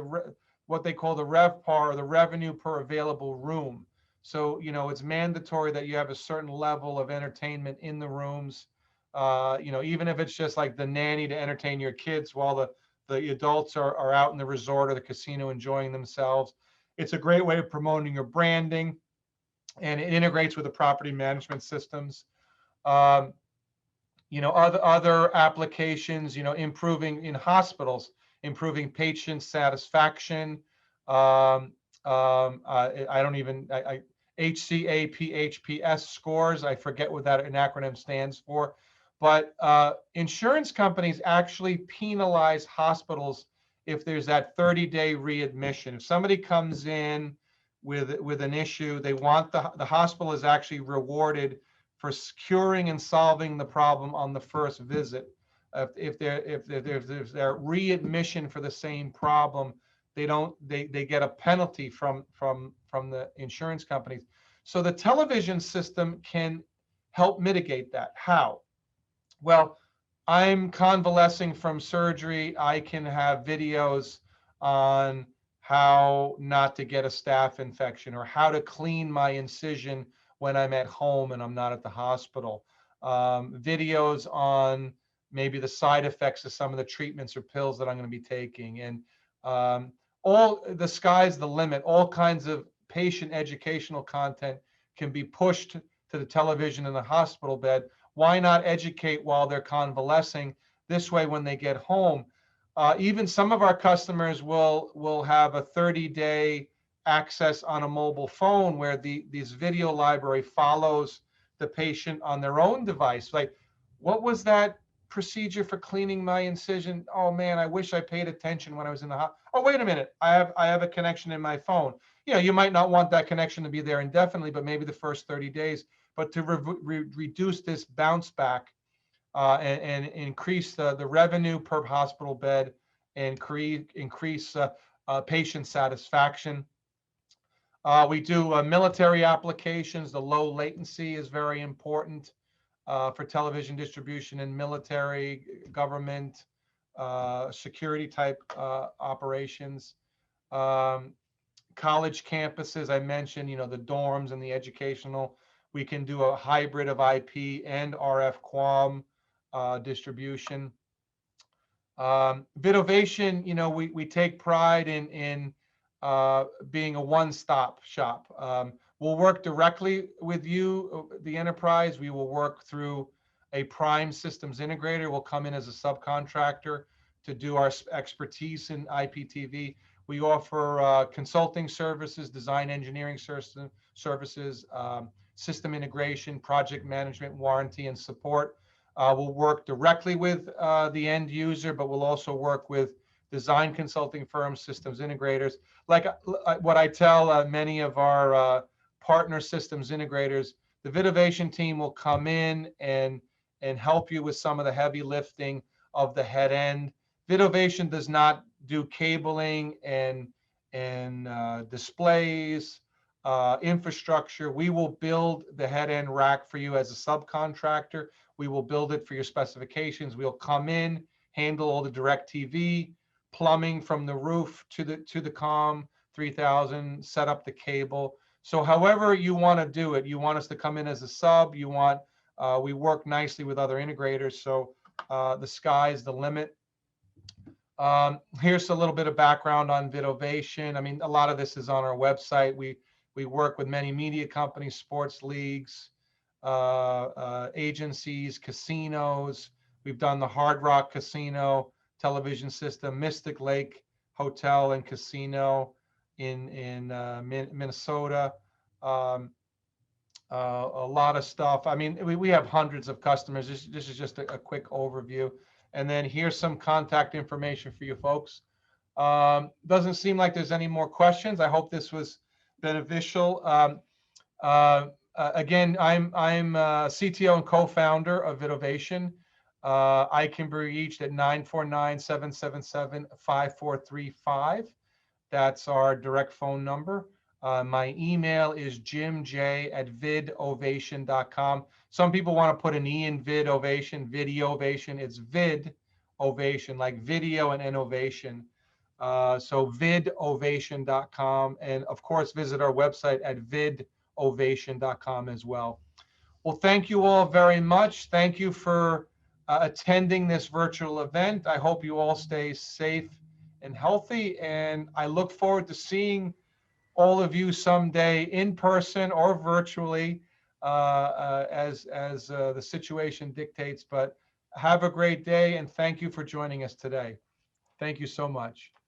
what they call the RevPAR, or the revenue per available room. So, it's mandatory that you have a certain level of entertainment in the rooms. Even if it's just like the nanny to entertain your kids while the adults are out in the resort or the casino enjoying themselves. It's a great way of promoting your branding, and it integrates with the property management systems. Other applications, improving in hospitals, improving patient satisfaction. I don't even, HCAP-HPS scores. I forget what that acronym stands for. But insurance companies actually penalize hospitals if there's that 30-day readmission. If somebody comes in with an issue, they want the hospital is actually rewarded for curing and solving the problem on the first visit. If their readmission for the same problem, they get a penalty from the insurance companies. So the television system can help mitigate that. How? Well, I'm convalescing from surgery. I can have videos on how not to get a staph infection, or how to clean my incision when I'm at home and I'm not at the hospital. Videos on maybe the side effects of some of the treatments or pills that I'm going to be taking. And all the sky's the limit. All kinds of patient educational content can be pushed to the television in the hospital bed. Why not educate while they're convalescing? This way, when they get home, even some of our customers will have a 30-day access on a mobile phone where this video library follows the patient on their own device. Like, what was that procedure for cleaning my incision? Oh man, I wish I paid attention when I was in the hospital. Oh, wait a minute, I have a connection in my phone. You might not want that connection to be there indefinitely, but maybe the first 30 days. But to reduce this bounce back and increase the revenue per hospital bed, and increase patient satisfaction. We do military applications. The low latency is very important. for television distribution in military, government, security type operations. College campuses, I mentioned, the dorms and the educational. We can do a hybrid of IP and RF QAM distribution. Vidovation, we take pride in being a one-stop shop. We'll work directly with you, the enterprise. We will work through a prime systems integrator. We'll come in as a subcontractor to do our expertise in IPTV. We offer consulting services, design engineering services, system integration, project management, warranty, and support. We'll work directly with the end user, but we'll also work with design consulting firms, systems integrators. Like what I tell many of our partner systems integrators, the Vidovation team will come in and help you with some of the heavy lifting of the head end. Vidovation does not do cabling and displays, infrastructure. We will build the head end rack for you as a subcontractor. We will build it for your specifications. We'll come in, handle all the DirecTV, plumbing from the roof to the COM 3000, set up the cable. So however you want to do it, you want us to come in as a sub, you want, we work nicely with other integrators. So the sky's the limit. Here's a little bit of background on Vidovation. I mean, a lot of this is on our website. We work with many media companies, sports leagues, agencies, casinos. We've done the Hard Rock Casino television system, Mystic Lake Hotel and Casino in Minnesota. A lot of stuff. I mean, we have hundreds of customers. This is just a quick overview. And then here's some contact information for you folks. Doesn't seem like there's any more questions. I hope this was beneficial. Again, I'm CTO and co-founder of Vidovation. I can be reached at 949-777-5435. That's our direct phone number. My email is jimj@vidovation.com. Some people want to put an E in Vidovation, Videovation. It's Vidovation, like video and innovation. So vidovation.com. And of course, visit our website at vidovation.com as well. Well, thank you all very much. Thank you for attending this virtual event. I hope you all stay safe and healthy. And I look forward to seeing all of you someday in person or virtually as the situation dictates. But have a great day, and thank you for joining us today. Thank you so much.